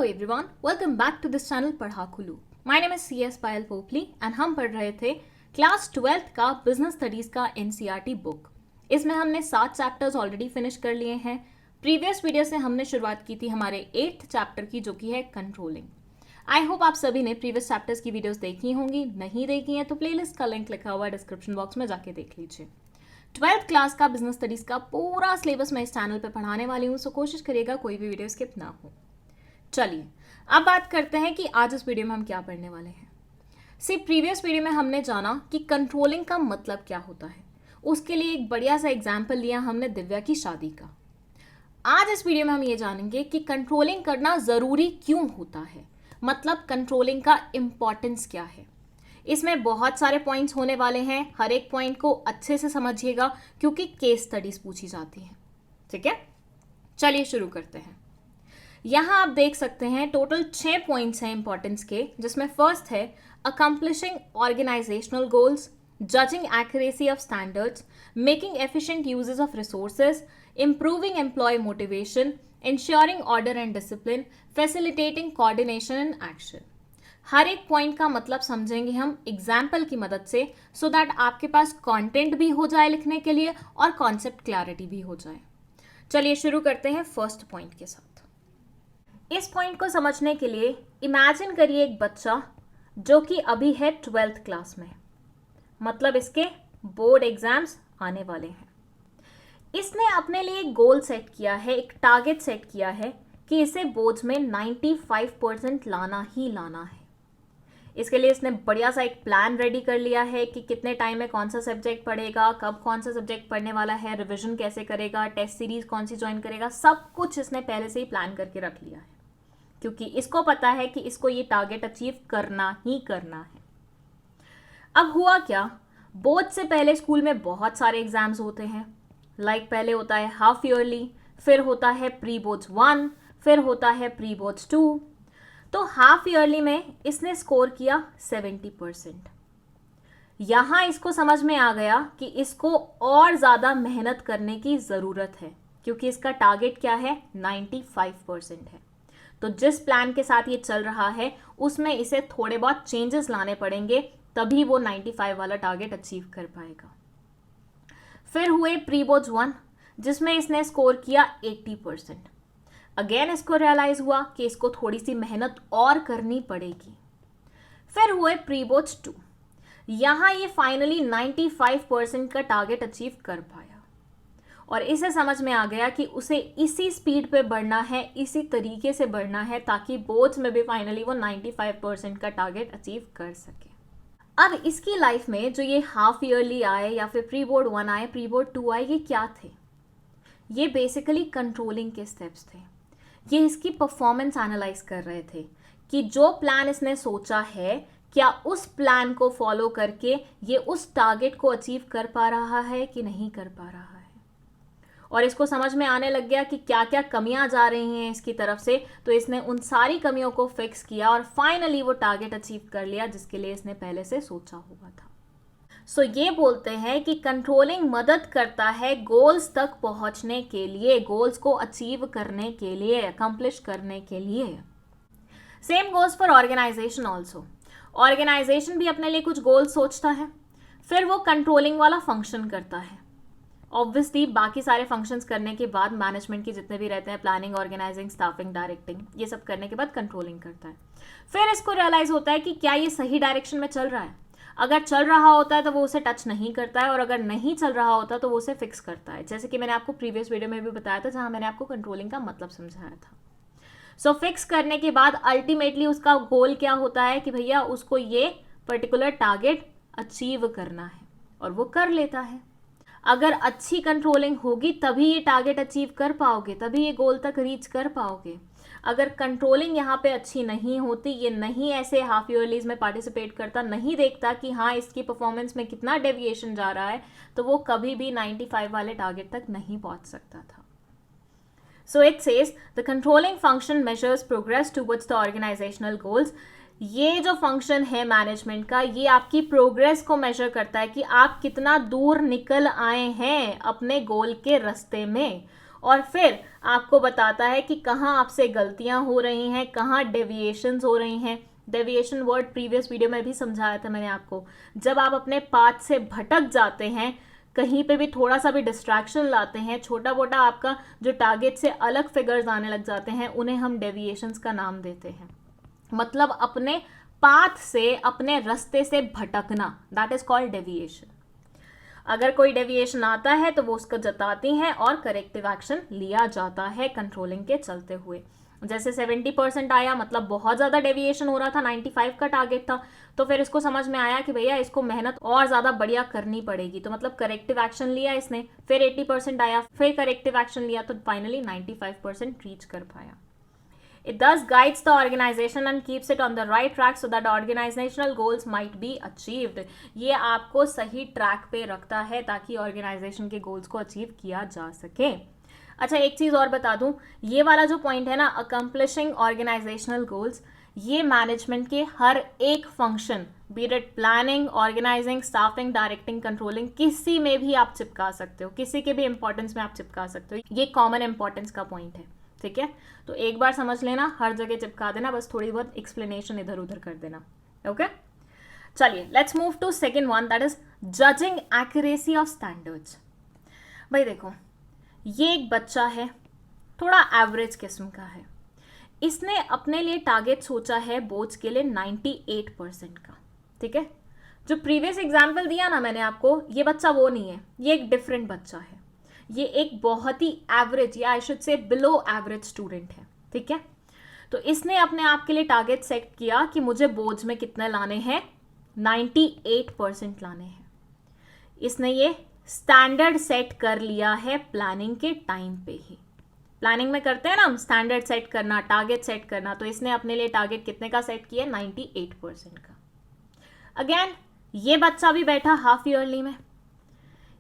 Hello everyone, welcome back to this channel पढ़ाकुलू। My name is CS Payal Popli and हम पढ़ रहे थे class 12th का बिजनेस स्टडीज का NCERT बुक। इसमें हमने 7 चैप्टर्स ऑलरेडी फिनिश कर लिए हैं। प्रीवियस वीडियो से हमने शुरुआत की थी हमारे 8th चैप्टर की, जो कि है कंट्रोलिंग। आई होप आप सभी ने प्रीवियस चैप्टर्स की वीडियोस देखी होंगी। नहीं देखी हैं तो प्लेलिस्ट का लिंक लिखा हुआ है डिस्क्रिप्शन बॉक्स में, जाके देख लीजिए। 12th क्लास का बिजनेस स्टडीज का पूरा सिलेबस मैं इस चैनल पे पढ़ाने वाली हूँ, सो कोशिश करिएगा कोई भी वीडियो स्किप ना हो। चलिए अब बात करते हैं कि आज इस वीडियो में हम क्या पढ़ने वाले हैं। प्रीवियस वीडियो में हमने जाना कि कंट्रोलिंग का मतलब क्या होता है। उसके लिए एक बढ़िया सा एग्जाम्पल लिया हमने दिव्या की शादी का। आज इस वीडियो में हम ये जानेंगे कि कंट्रोलिंग करना जरूरी क्यों होता है, मतलब कंट्रोलिंग का इंपॉर्टेंस क्या है। इसमें बहुत सारे पॉइंट्स होने वाले हैं, हर एक पॉइंट को अच्छे से समझिएगा क्योंकि केस स्टडीज पूछी जाती हैं। ठीक है, चलिए शुरू करते हैं। यहां आप देख सकते हैं टोटल 6 पॉइंट्स हैं इंपॉर्टेंस के, जिसमें फर्स्ट है accomplishing organisational goals, judging accuracy of standards, making efficient uses of resources, improving employee motivation, ensuring order and discipline, facilitating coordination and action. हर एक पॉइंट का मतलब समझेंगे हम एग्जाम्पल की मदद से, सो दैट आपके पास कंटेंट भी हो जाए लिखने के लिए और कॉन्सेप्ट क्लैरिटी भी हो जाए। चलिए शुरू करते हैं फर्स्ट पॉइंट के साथ। इस पॉइंट को समझने के लिए इमेजिन करिए एक बच्चा जो कि अभी है 12th क्लास में, मतलब इसके बोर्ड एग्जाम्स आने वाले हैं। इसने अपने लिए एक गोल सेट किया है, एक टारगेट सेट किया है कि इसे बोर्ड्स में 95% लाना ही लाना है। इसके लिए इसने बढ़िया सा एक प्लान रेडी कर लिया है कि कितने टाइम में कौन सा सब्जेक्ट पढ़ेगा, कब कौन सा सब्जेक्ट पढ़ने वाला है, रिवीजन कैसे करेगा, टेस्ट सीरीज कौन सी ज्वाइन करेगा, सब कुछ इसने पहले से ही प्लान करके रख लिया है, क्योंकि इसको पता है कि इसको ये टारगेट अचीव करना ही करना है। अब हुआ क्या, बोर्ड से पहले स्कूल में बहुत सारे एग्जाम्स होते हैं। पहले होता है हाफ ईयरली, फिर होता है प्री बोर्ड्स 1, फिर होता है प्री बोर्ड्स 2। तो हाफ ईयरली में इसने स्कोर किया 70%। यहां इसको समझ में आ गया कि इसको और ज्यादा मेहनत करने की जरूरत है, क्योंकि इसका टारगेट क्या है, 95% है। तो जिस प्लान के साथ ये चल रहा है उसमें इसे थोड़े बहुत चेंजेस लाने पड़ेंगे, तभी वो 95 वाला टारगेट अचीव कर पाएगा। फिर हुए प्री बोर्ड्स 1, जिसमें इसने स्कोर किया 80%। अगेन इसको रियलाइज हुआ कि इसको थोड़ी सी मेहनत और करनी पड़ेगी। फिर हुए प्री बोर्ड्स 2, यहां ये फाइनली 95% का टारगेट अचीव कर पाया और इसे समझ में आ गया कि उसे इसी स्पीड पे बढ़ना है, इसी तरीके से बढ़ना है, ताकि बोर्ड्स में भी फाइनली वो 95% का टारगेट अचीव कर सके। अब इसकी लाइफ में जो ये हाफ ईयरली आए या फिर प्री बोर्ड 1 आए, प्री बोर्ड 2 आए, ये क्या थे? ये बेसिकली कंट्रोलिंग के स्टेप्स थे। ये इसकी परफॉर्मेंस एनालाइज कर रहे थे कि जो प्लान इसने सोचा है, क्या उस प्लान को फॉलो करके ये उस टारगेट को अचीव कर पा रहा है कि नहीं कर पा रहा है। और इसको समझ में आने लग गया कि क्या क्या कमियां जा रही हैं इसकी तरफ से, तो इसने उन सारी कमियों को फिक्स किया और फाइनली वो टारगेट अचीव कर लिया जिसके लिए इसने पहले से सोचा हुआ था। सो ये बोलते हैं कि कंट्रोलिंग मदद करता है गोल्स तक पहुंचने के लिए, गोल्स को अचीव करने के लिए, अकम्प्लिश करने के लिए। Same goals for organization also. Organization भी अपने लिए कुछ गोल्स सोचता है, फिर वो कंट्रोलिंग वाला फंक्शन करता है। ऑब्वियसली बाकी सारे फंक्शंस करने के बाद मैनेजमेंट के जितने भी रहते हैं, प्लानिंग, ऑर्गेनाइजिंग, स्टाफिंग, डायरेक्टिंग, ये सब करने के बाद कंट्रोलिंग करता है। फिर इसको रियलाइज होता है कि क्या ये सही डायरेक्शन में चल रहा है। अगर चल रहा होता है तो वो उसे टच नहीं करता है, और अगर नहीं चल रहा होता तो वो उसे फिक्स करता है, जैसे कि मैंने आपको प्रीवियस वीडियो में भी बताया था, जहां मैंने आपको कंट्रोलिंग का मतलब समझाया था। सो फिक्स करने के बाद अल्टीमेटली उसका गोल क्या होता है कि भैया उसको ये पर्टिकुलर टारगेट अचीव करना है, और वो कर लेता है। अगर अच्छी कंट्रोलिंग होगी तभी ये टारगेट अचीव कर पाओगे, तभी ये गोल तक रीच कर पाओगे। अगर कंट्रोलिंग यहाँ पे अच्छी नहीं होती, ये नहीं ऐसे हाफ ईयरलीज में पार्टिसिपेट करता, नहीं देखता कि हाँ इसकी परफॉर्मेंस में कितना डेविएशन जा रहा है, तो वो कभी भी 95 वाले टारगेट तक नहीं पहुंच सकता था। So it says the controlling function measures progress towards the organizational goals. ये जो फंक्शन है मैनेजमेंट का, ये आपकी प्रोग्रेस को मेजर करता है कि आप कितना दूर निकल आए हैं अपने गोल के रास्ते में, और फिर आपको बताता है कि कहाँ आपसे गलतियां हो रही हैं, कहाँ डेविएशंस हो रही हैं। डेविएशन वर्ड प्रीवियस वीडियो में भी समझाया था मैंने आपको। जब आप अपने पाथ से भटक जाते हैं, कहीं पे भी थोड़ा सा भी डिस्ट्रैक्शन लाते हैं, छोटा मोटा आपका जो टारगेट से अलग फिगर्स आने लग जाते हैं, उन्हें हम डेविएशंस का नाम देते हैं। मतलब अपने पाथ से, अपने रास्ते से भटकना, दैट इज कॉल्ड डेविएशन। अगर कोई डेविएशन आता है तो वो उसको जताती हैं और करेक्टिव एक्शन लिया जाता है कंट्रोलिंग के चलते हुए। जैसे 70% आया, मतलब बहुत ज़्यादा डेविएशन हो रहा था, 95 का टारगेट था, तो फिर इसको समझ में आया कि भैया इसको मेहनत और ज़्यादा बढ़िया करनी पड़ेगी, तो मतलब करेक्टिव एक्शन लिया इसने। फिर 80% आया, फिर करेक्टिव एक्शन लिया, तो फाइनली 95% रीच कर पाया। It thus guides the organization and keeps it on the right track so that organizational goals might be achieved. ये आपको सही ट्रैक पे रखता है ताकि ऑर्गेनाइजेशन के गोल्स को अचीव किया जा सके। अच्छा, एक चीज़ और बता दूं, ये वाला जो पॉइंट है ना, अकम्प्लिशिंग ऑर्गेनाइजेशनल गोल्स, ये मैनेजमेंट के हर एक function, be it planning, organizing, staffing, directing, controlling, किसी में भी आप चिपका सकते हो, किसी के भी इंपॉर्टेंस में आप चिपका सकते हो। ये कॉमन इंपॉर्टेंस का पॉइंट है, ठीक है। तो एक बार समझ लेना, हर जगह चिपका देना, बस थोड़ी बहुत एक्सप्लेनेशन इधर उधर कर देना। ओके, चलिए let's move to second one, that is judging accuracy of standards. भाई देखो, ये एक बच्चा है, थोड़ा एवरेज किस्म का है। इसने अपने लिए टारगेट सोचा है बोर्ड्स के लिए 98% का, ठीक है। जो प्रीवियस एग्जाम्पल दिया ना मैंने आपको, ये बच्चा वो नहीं है, ये एक डिफरेंट बच्चा है। ये एक बहुत ही एवरेज, या I should say below average student है, ठीक है। तो इसने अपने आप के लिए टारगेट सेट किया कि मुझे बोर्ड्स में कितने लाने हैं, 98% लाने हैं। इसने ये स्टैंडर्ड सेट कर लिया है प्लानिंग के टाइम पे ही। प्लानिंग में करते हैं ना हम, स्टैंडर्ड सेट करना, टारगेट सेट करना, तो इसने अपने लिए टारगेट कितने का सेट किया, 98% का। अगेन ये बच्चा भी बैठा हाफ ईयरली में,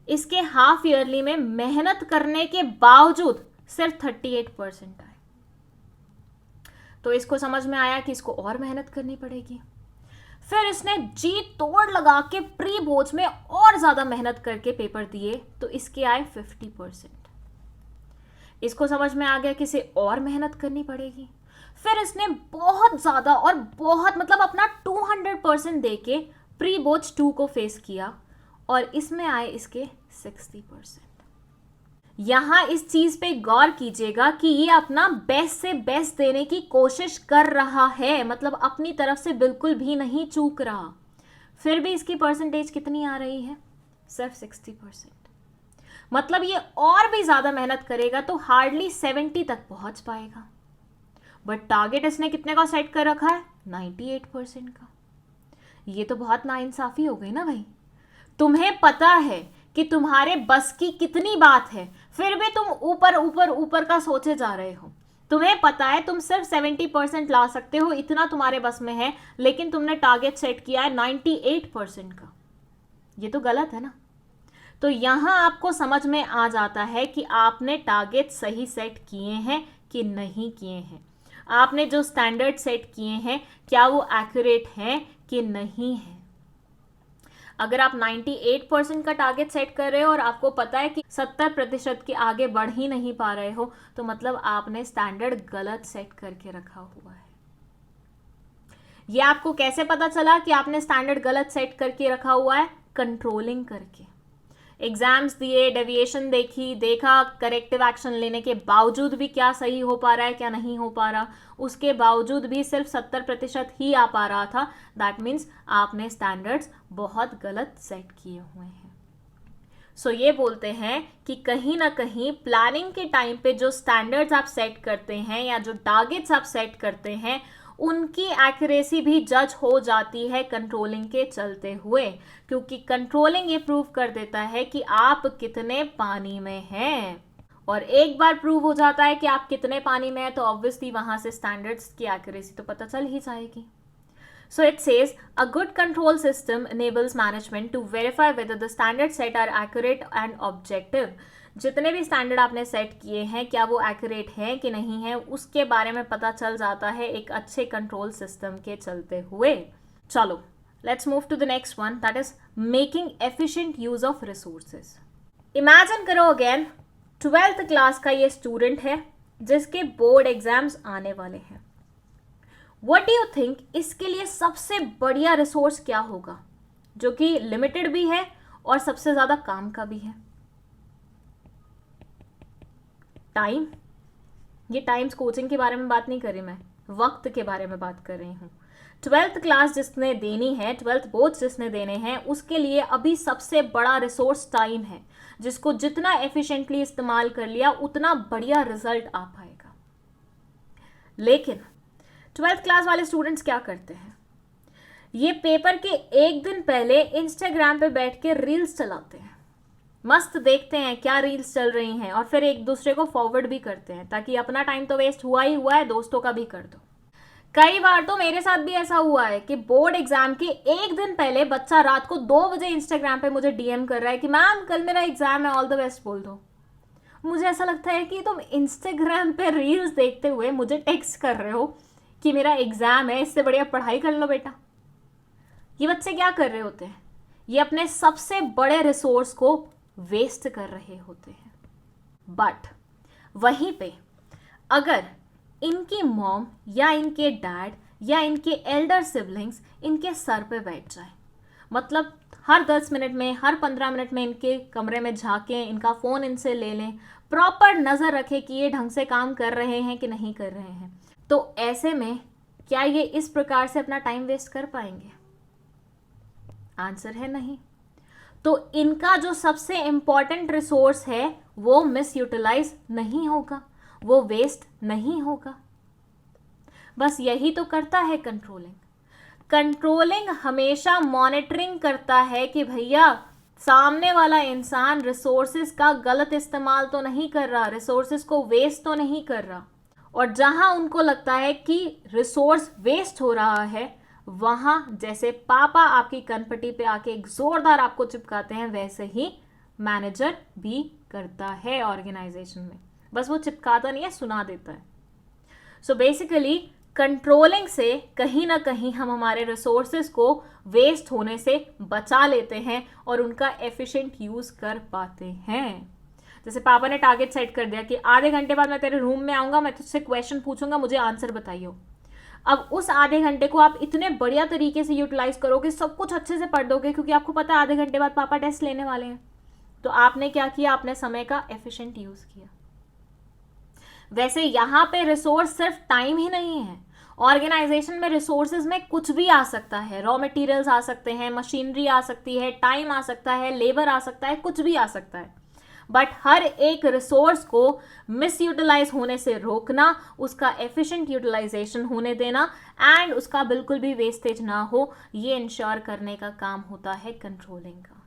इसके हाफ ईयरली में मेहनत करने के बावजूद सिर्फ 38% आए। तो इसको समझ में आया कि इसको और मेहनत करनी पड़ेगी। फिर इसने जी तोड़ लगा के प्री बोर्ड्स में और ज्यादा मेहनत करके पेपर दिए, तो इसके आए 50%। इसको समझ में आ गया कि इसे और मेहनत करनी पड़ेगी। फिर इसने बहुत ज्यादा और बहुत, मतलब अपना 200% देके प्री बोर्ड्स 2 को फेस किया, और इसमें आए इसके 60%। यहां इस चीज पे गौर कीजिएगा कि ये अपना बेस्ट से बेस्ट देने की कोशिश कर रहा है, मतलब अपनी तरफ से बिल्कुल भी नहीं चूक रहा। फिर भी इसकी परसेंटेज कितनी आ रही है, सिर्फ 60%। मतलब ये और भी ज्यादा मेहनत करेगा तो हार्डली 70 तक पहुंच पाएगा। बट टारगेट इसने कितने का सेट कर रखा है, 98% का। ये तो बहुत नाइंसाफी हो गई ना भाई। तुम्हें पता है कि तुम्हारे बस की कितनी बात है, फिर भी तुम ऊपर ऊपर ऊपर का सोचे जा रहे हो। तुम्हें पता है तुम सिर्फ 70% ला सकते हो, इतना तुम्हारे बस में है, लेकिन तुमने टारगेट सेट किया है 98% का। ये तो गलत है ना। तो यहां आपको समझ में आ जाता है कि आपने टारगेट सही सेट किए हैं कि नहीं किए हैं। आपने जो स्टैंडर्ड सेट किए हैं, क्या वो एक्यूरेट हैं कि नहीं है। अगर आप 98% का टारगेट सेट कर रहे हो और आपको पता है कि 70% के आगे बढ़ ही नहीं पा रहे हो, तो मतलब आपने स्टैंडर्ड गलत सेट करके रखा हुआ है। ये आपको कैसे पता चला कि आपने स्टैंडर्ड गलत सेट करके रखा हुआ है, कंट्रोलिंग करके। एग्जाम्स दिए, डेविएशन देखी, देखा करेक्टिव एक्शन लेने के बावजूद भी क्या सही हो पा रहा है क्या नहीं हो पा रहा, उसके बावजूद भी सिर्फ 70% ही आ पा रहा था। दैट मीन्स आपने स्टैंडर्ड्स बहुत गलत सेट किए हुए हैं। सो ये बोलते हैं कि कहीं ना कहीं प्लानिंग के टाइम पे जो स्टैंडर्ड्स आप सेट करते हैं या जो टारगेट्स आप सेट करते हैं, उनकी एक्यूरेसी भी जज हो जाती है कंट्रोलिंग के चलते हुए, क्योंकि कंट्रोलिंग ये प्रूव कर देता है कि आप कितने पानी में हैं। और एक बार प्रूव हो जाता है कि आप कितने पानी में हैं, तो ऑब्वियसली वहां से स्टैंडर्ड्स की एक्यूरेसी तो पता चल ही जाएगी। So it says a good control system enables management to verify whether the standards set are accurate and objective. जितने भी स्टैंडर्ड आपने सेट किए हैं, क्या वो एक्यूरेट है कि नहीं है, उसके बारे में पता चल जाता है एक अच्छे कंट्रोल सिस्टम के चलते हुए। चलो let's move to the next one, that is making efficient use of resources. Imagine करो अगेन 12th क्लास का ये स्टूडेंट है जिसके बोर्ड एग्जाम्स आने वाले हैं। व्हाट डू यू थिंक इसके लिए सबसे बढ़िया रिसोर्स क्या होगा, जो कि लिमिटेड भी है और सबसे ज्यादा काम का भी है? टाइम। ये टाइम्स कोचिंग के बारे में बात नहीं कर रही मैं, वक्त के बारे में बात कर रही हूँ। 12th क्लास जिसने देनी है, 12th बोर्ड्स जिसने देने हैं, उसके लिए अभी सबसे बड़ा रिसोर्स टाइम है, जिसको जितना एफिशिएंटली इस्तेमाल कर लिया उतना बढ़िया रिजल्ट आ पाएगा। लेकिन 12th क्लास वाले स्टूडेंट्स क्या करते हैं, ये पेपर के एक दिन पहले इंस्टाग्राम पे बैठ के रील्स चलाते हैं, मस्त देखते हैं क्या रील्स चल रही हैं और फिर एक दूसरे को फॉरवर्ड भी करते हैं ताकि अपना टाइम तो वेस्ट हुआ ही हुआ है, दोस्तों का भी कर दो। कई बार तो मेरे साथ भी ऐसा हुआ है कि बोर्ड एग्जाम के एक दिन पहले बच्चा रात को 2 बजे इंस्टाग्राम पे मुझे डीएम कर रहा है कि मैम कल मेरा एग्जाम है, ऑल द बेस्ट बोल दो। मुझे ऐसा लगता है कि तुम इंस्टाग्राम पे रील्स देखते हुए मुझे टेक्स्ट कर रहे हो कि मेरा एग्जाम है, इससे बढ़िया पढ़ाई कर लो बेटा। ये बच्चे क्या कर रहे होते हैं, ये अपने सबसे बड़े रिसोर्स को वेस्ट कर रहे होते हैं। बट वहीं पे अगर इनकी मॉम या इनके डैड या इनके एल्डर सिबलिंग्स इनके सर पे बैठ जाए, मतलब हर 10 मिनट में, हर 15 मिनट में इनके कमरे में झांकें, इनका फ़ोन इनसे ले लें, प्रॉपर नज़र रखें कि ये ढंग से काम कर रहे हैं कि नहीं कर रहे हैं, तो ऐसे में क्या ये इस प्रकार से अपना टाइम वेस्ट कर पाएंगे? आंसर है नहीं। तो इनका जो सबसे इंपॉर्टेंट रिसोर्स है वो मिस यूटिलाइज नहीं होगा, वो वेस्ट नहीं होगा। बस यही तो करता है कंट्रोलिंग। कंट्रोलिंग हमेशा मॉनिटरिंग करता है कि भैया सामने वाला इंसान रिसोर्सेज का गलत इस्तेमाल तो नहीं कर रहा, रिसोर्सेज को वेस्ट तो नहीं कर रहा। और जहां उनको लगता है कि रिसोर्स वेस्ट हो रहा है, वहां जैसे पापा आपकी कनपट्टी पे आके एक जोरदार आपको चिपकाते हैं, वैसे ही मैनेजर भी करता है ऑर्गेनाइजेशन में। बस वो चिपकाता नहीं है, सुना देता है। सो बेसिकली कंट्रोलिंग से कहीं ना कहीं हम हमारे रिसोर्सेज को वेस्ट होने से बचा लेते हैं और उनका एफिशिएंट यूज कर पाते हैं। जैसे पापा ने टारगेट सेट कर दिया कि आधे घंटे बाद मैं तेरे रूम में आऊंगा, मैं तुझसे क्वेश्चन पूछूंगा, मुझे आंसर बताइयो। अब उस आधे घंटे को आप इतने बढ़िया तरीके से यूटिलाइज करोगे, सब कुछ अच्छे से पढ़ दोगे, क्योंकि आपको पता है आधे घंटे बाद पापा टेस्ट लेने वाले हैं। तो आपने क्या किया, आपने समय का एफिशिएंट यूज किया। वैसे यहां पे रिसोर्स सिर्फ टाइम ही नहीं है, ऑर्गेनाइजेशन में रिसोर्सेज में कुछ भी आ सकता है। रॉ मटेरियल्स आ सकते हैं, मशीनरी आ सकती है, टाइम आ सकता है, लेबर आ सकता है, कुछ भी आ सकता है। बट हर एक रिसोर्स को मिस यूटिलाइज होने से रोकना, उसका एफिशिएंट यूटिलाइजेशन होने देना एंड उसका बिल्कुल भी वेस्टेज ना हो, ये इंश्योर करने का काम होता है कंट्रोलिंग का।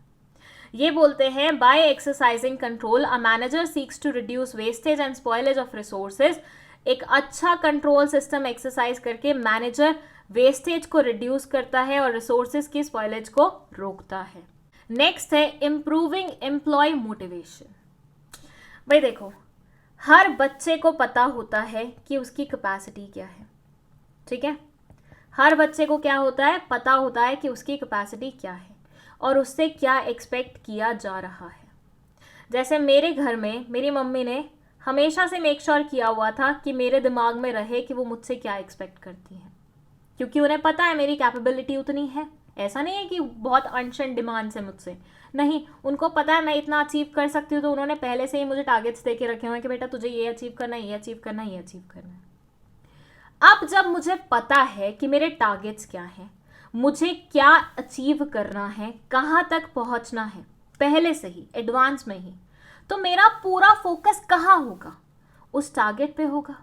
ये बोलते हैं by exercising control a manager seeks to reduce wastage and spoilage of resources. एक अच्छा कंट्रोल सिस्टम एक्सरसाइज करके मैनेजर वेस्टेज को रिड्यूस करता है और रिसोर्सेज की स्पॉइलेज को रोकता है। नेक्स्ट है इंप्रूविंग एम्प्लॉय मोटिवेशन। भाई देखो, हर बच्चे को पता होता है कि उसकी कैपेसिटी क्या है, ठीक है। हर बच्चे को क्या होता है, पता होता है कि उसकी कैपेसिटी क्या है और उससे क्या एक्सपेक्ट किया जा रहा है। जैसे मेरे घर में मेरी मम्मी ने हमेशा से मेक श्योर किया हुआ था कि मेरे दिमाग में रहे कि वो मुझसे क्या एक्सपेक्ट करती हैं, क्योंकि उन्हें पता है मेरी कैपेबिलिटी उतनी है। ऐसा नहीं है कि बहुत अनशन डिमांड्स है मुझसे, नहीं, उनको पता है मैं इतना अचीव कर सकती हूँ, तो उन्होंने पहले से ही मुझे टारगेट्स दे के रखे हुए हैं कि बेटा तुझे ये अचीव करना है, ये अचीव करना है, ये अचीव करना है। अब जब मुझे पता है कि मेरे टारगेट्स क्या हैं, मुझे क्या अचीव करना है, कहाँ तक पहुँचना है, पहले से ही एडवांस में ही, तो मेरा पूरा फोकस कहाँ होगा, उस टारगेट पे होगा।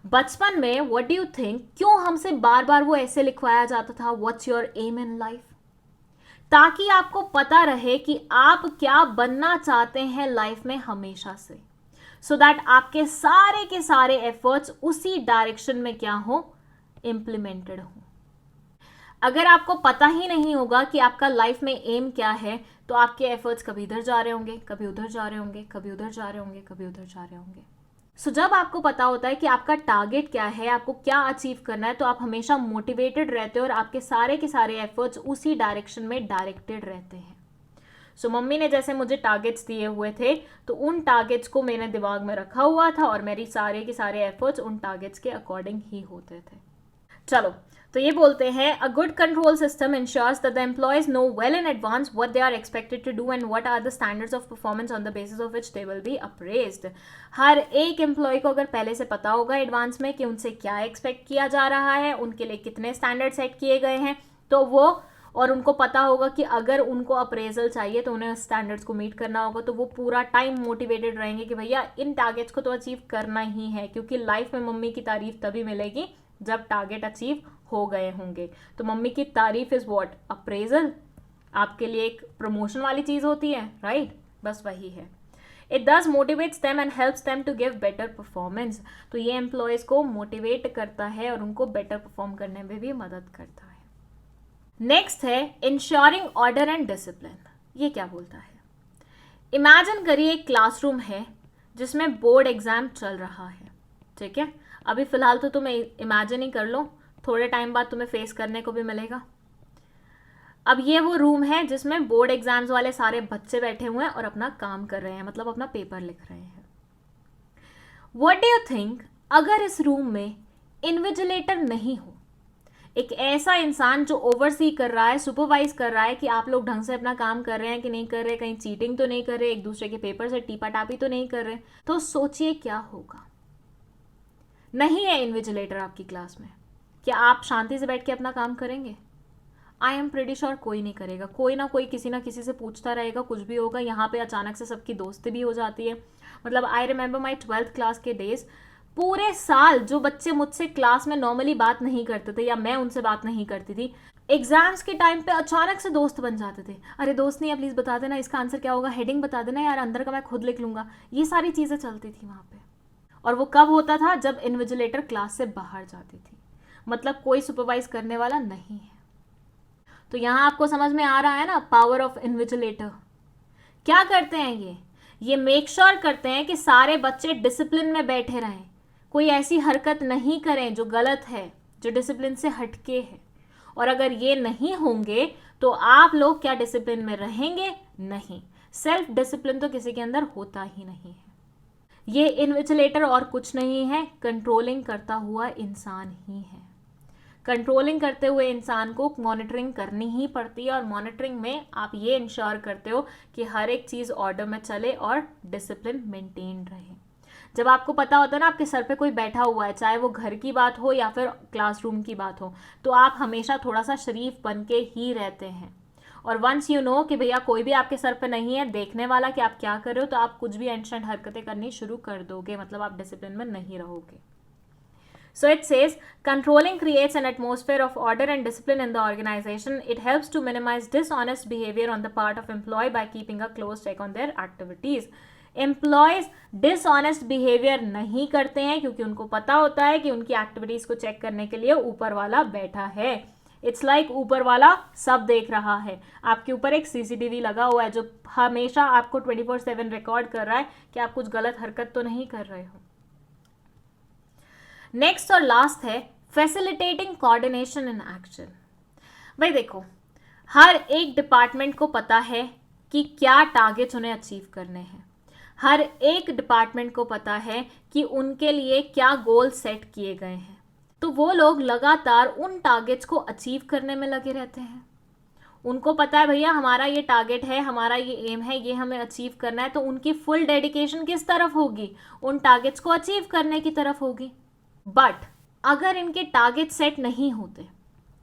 बचपन में व्हाट डू यू थिंक क्यों हमसे बार बार वो ऐसे लिखवाया जाता था, what's your aim in life, ताकि आपको पता रहे कि आप क्या बनना चाहते हैं लाइफ में हमेशा से, सो दैट आपके सारे के सारे एफर्ट्स उसी डायरेक्शन में क्या हो, इम्प्लीमेंटेड हो। अगर आपको पता ही नहीं होगा कि आपका लाइफ में एम क्या है, तो आपके एफर्ट्स कभी इधर जा रहे होंगे, कभी उधर जा रहे होंगे, कभी उधर जा रहे होंगे, कभी उधर जा रहे होंगे। सो जब आपको पता होता है कि आपका टारगेट क्या है, आपको क्या अचीव करना है, तो आप हमेशा मोटिवेटेड रहते हो और आपके सारे के सारे एफर्ट्स उसी डायरेक्शन में डायरेक्टेड रहते हैं। सो मम्मी ने जैसे मुझे टारगेट्स दिए हुए थे तो उन टारगेट्स को मैंने दिमाग में रखा हुआ था और मेरी सारे के सारे एफर्ट्स उन टारगेट्स के अकॉर्डिंग ही होते थे। चलो, तो ये बोलते हैं a good control system ensures that the employees know well in advance what they are expected to do and what are the standards of performance on the basis of which they will be appraised. हर एक employee को अगर पहले से पता होगा advance में कि उनसे क्या एक्सपेक्ट किया जा रहा है, उनके लिए कितने स्टैंडर्ड सेट किए गए हैं, तो वो और उनको पता होगा कि अगर उनको अप्रेजल चाहिए तो उन्हें स्टैंडर्ड्स को मीट करना होगा, तो वो पूरा टाइम मोटिवेटेड रहेंगे कि भैया इन टारगेट्स को तो अचीव करना ही है, क्योंकि लाइफ में मम्मी की तारीफ तभी मिलेगी जब टारगेट अचीव हो गए होंगे। तो मम्मी की तारीफ इज व्हाट? अप्रेजल। आपके लिए एक प्रमोशन वाली चीज होती है, राइट? बस वही है। It does motivates them and helps them to give better performance. तो ये एम्प्लॉयज को मोटिवेट करता है और उनको बेटर परफॉर्म करने में भी मदद करता है। नेक्स्ट है इंश्योरिंग ऑर्डर एंड डिसिप्लिन। ये क्या बोलता है? इमेजिन करिए एक क्लासरूम है जिसमें बोर्ड एग्जाम चल रहा है, ठीक है? अभी फिलहाल तो तुम इमेजिन ही कर लो, थोड़े टाइम बाद तुम्हें फेस करने को भी मिलेगा। अब ये वो रूम है जिसमें बोर्ड एग्जाम्स वाले सारे बच्चे बैठे हुए हैं और अपना काम कर रहे हैं, मतलब अपना पेपर लिख रहे हैं। व्हाट डू यू थिंक अगर इस रूम में इन्विजिलेटर नहीं हो, एक ऐसा इंसान जो ओवरसी कर रहा है, सुपरवाइज कर रहा है कि आप लोग ढंग से अपना काम कर रहे हैं कि नहीं कर रहे, कहीं चीटिंग तो नहीं कर रहे, एक दूसरे के पेपर से टीपा टापी तो नहीं कर रहे, तो सोचिए क्या होगा। नहीं है इन्विजिलेटर आपकी क्लास में, क्या आप शांति से बैठ के अपना काम करेंगे? आई एम प्रीटी श्योर कोई नहीं करेगा। कोई ना कोई किसी ना किसी से पूछता रहेगा, कुछ भी होगा। यहाँ पे अचानक से सबकी दोस्ती भी हो जाती है। मतलब I remember my 12th class के डेज, पूरे साल जो बच्चे मुझसे क्लास में नॉर्मली बात नहीं करते थे या मैं उनसे बात नहीं करती थी, एग्जाम्स के टाइम पे अचानक से दोस्त बन जाते थे। अरे दोस्त नहीं है, प्लीज बता देना इसका आंसर क्या होगा, हेडिंग बता देना यार, अंदर का मैं खुद लिख लूंगा। ये सारी चीजें चलती थी वहां पे। और वो कब होता था? जब इन्विजिलेटर क्लास से बाहर जाती थी, मतलब कोई सुपरवाइज करने वाला नहीं है। तो यहां आपको समझ में आ रहा है ना पावर ऑफ इन्विजिलेटर। क्या करते हैं ये मेक श्योर करते हैं कि सारे बच्चे डिसिप्लिन में बैठे रहें, कोई ऐसी हरकत नहीं करें जो गलत है, जो डिसिप्लिन से हटके है। और अगर ये नहीं होंगे तो आप लोग क्या डिसिप्लिन में रहेंगे? नहीं। सेल्फ डिसिप्लिन तो किसी के अंदर होता ही नहीं है। ये इन्विजिलेटर और कुछ नहीं है, कंट्रोलिंग करता हुआ इंसान ही है। कंट्रोलिंग करते हुए इंसान को मॉनिटरिंग करनी ही पड़ती है, और मॉनिटरिंग में आप ये इंश्योर करते हो कि हर एक चीज़ ऑर्डर में चले और डिसिप्लिन मेंटेन रहे। जब आपको पता होता है ना आपके सर पे कोई बैठा हुआ है, चाहे वो घर की बात हो या फिर क्लासरूम की बात हो, तो आप हमेशा थोड़ा सा शरीफ बन के ही रहते हैं। और वंस यू नो कि भैया कोई भी आपके सर पे नहीं है देखने वाला कि आप क्या कर रहे हो, तो आप कुछ भी एंशंट हरकतें करनी शुरू कर दोगे, मतलब आप डिसिप्लिन में नहीं रहोगे। So it says, controlling creates an atmosphere of order and discipline in the organization. It helps to minimize dishonest behavior on the part of employee by keeping a close check on their activities. Employees dishonest behavior नहीं करते हैं क्योंकि उनको पता होता है कि उनकी एक्टिविटीज को चेक करने के लिए ऊपर वाला बैठा है। इट्स लाइक ऊपर वाला सब देख रहा है। आपके ऊपर एक सीसीटीवी लगा हुआ है जो हमेशा आपको 24/7 रिकॉर्ड कर रहा है कि आप कुछ गलत हरकत तो नहीं कर रहे हो। नेक्स्ट और लास्ट है फैसिलिटेटिंग कोऑर्डिनेशन इन एक्शन। भाई देखो, हर एक डिपार्टमेंट को पता है कि क्या टारगेट्स उन्हें अचीव करने हैं। हर एक डिपार्टमेंट को पता है कि उनके लिए क्या गोल सेट किए गए हैं, तो वो लोग लगातार उन टारगेट्स को अचीव करने में लगे रहते हैं। उनको पता है भैया हमारा ये टारगेट है, हमारा ये एम है, ये हमें अचीव करना है, तो उनकी फुल डेडिकेशन किस तरफ होगी? उन टारगेट्स को अचीव करने की तरफ होगी। बट अगर इनके टारगेट सेट नहीं होते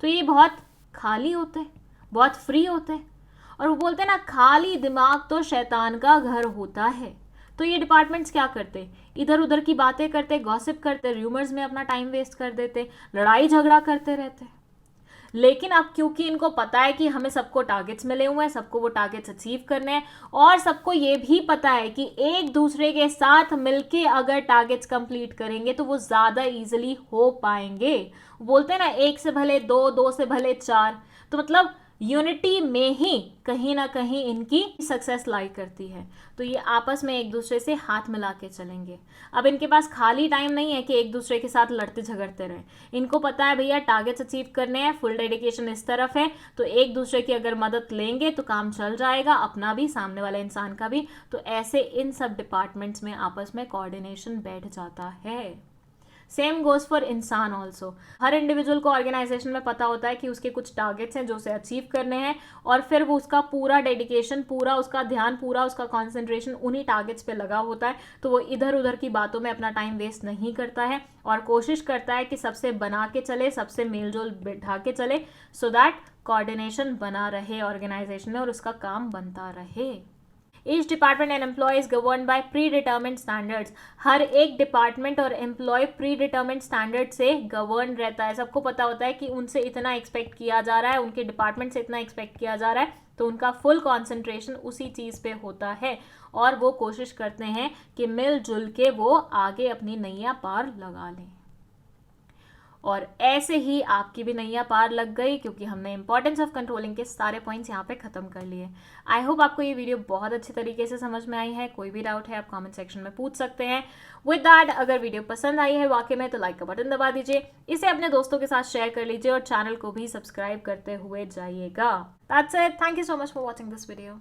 तो ये बहुत खाली होते, बहुत फ्री होते, और वो बोलते हैं ना खाली दिमाग तो शैतान का घर होता है। तो ये डिपार्टमेंट्स क्या करते? इधर उधर की बातें करते, गॉसिप करते, र्यूमर्स में अपना टाइम वेस्ट कर देते, लड़ाई झगड़ा करते रहते। लेकिन अब क्योंकि इनको पता है कि हमें सबको टारगेट्स मिले हुए हैं, सबको वो टारगेट्स अचीव करने हैं, और सबको ये भी पता है कि एक दूसरे के साथ मिलके अगर टारगेट्स कंप्लीट करेंगे तो वो ज़्यादा इजीली हो पाएंगे। बोलते हैं ना एक से भले दो, दो से भले चार। तो मतलब यूनिटी में ही कहीं ना कहीं इनकी सक्सेस लाई करती है। तो ये आपस में एक दूसरे से हाथ मिला के चलेंगे। अब इनके पास खाली टाइम नहीं है कि एक दूसरे के साथ लड़ते झगड़ते रहे। इनको पता है भैया टारगेट्स अचीव करने हैं, फुल डेडिकेशन इस तरफ है, तो एक दूसरे की अगर मदद लेंगे तो काम चल जाएगा, अपना भी सामने वाले इंसान का भी। तो ऐसे इन सब डिपार्टमेंट्स में आपस में कोऑर्डिनेशन बैठ जाता है। सेम गोज फॉर इंसान ऑल्सो। हर इंडिविजुअल को ऑर्गेनाइजेशन में पता होता है कि उसके कुछ टारगेट्स हैं जो उसे अचीव करने हैं, और फिर वो उसका पूरा डेडिकेशन, पूरा उसका ध्यान, पूरा उसका कॉन्सेंट्रेशन उन्हीं टारगेट्स पे लगा होता है। तो वो इधर उधर की बातों में अपना टाइम वेस्ट नहीं करता है और कोशिश करता है कि सबसे बना के चले, सबसे मेलजोल बिठा के चले, सो दैट कोऑर्डिनेशन बना रहे ऑर्गेनाइजेशन में और उसका काम बनता रहे। Each department and employee is governed by predetermined standards. हर एक डिपार्टमेंट और एम्प्लॉय प्रीडिटर्मिन्ड स्टैंडर्ड से गवर्न रहता है। सबको पता होता है कि उनसे इतना एक्सपेक्ट किया जा रहा है, उनके डिपार्टमेंट से इतना एक्सपेक्ट किया जा रहा है, तो उनका फुल कॉन्सेंट्रेशन उसी चीज़ पे होता है और वो कोशिश करते हैं कि मिलजुल के वो आगे अपनी नैया पार लगा लें। और ऐसे ही आपकी भी नैया पार लग गई, क्योंकि हमने इंपॉर्टेंस ऑफ कंट्रोलिंग के सारे पॉइंट्स यहाँ पे खत्म कर लिए। आई होप आपको ये वीडियो बहुत अच्छे तरीके से समझ में आई है। कोई भी डाउट है आप कमेंट सेक्शन में पूछ सकते हैं। विद दैट, अगर वीडियो पसंद आई है वाकई में, तो लाइक का बटन दबा दीजिए, इसे अपने दोस्तों के साथ शेयर कर लीजिए और चैनल को भी सब्सक्राइब करते हुए जाइएगा। That's it, thank you so much for watching this video.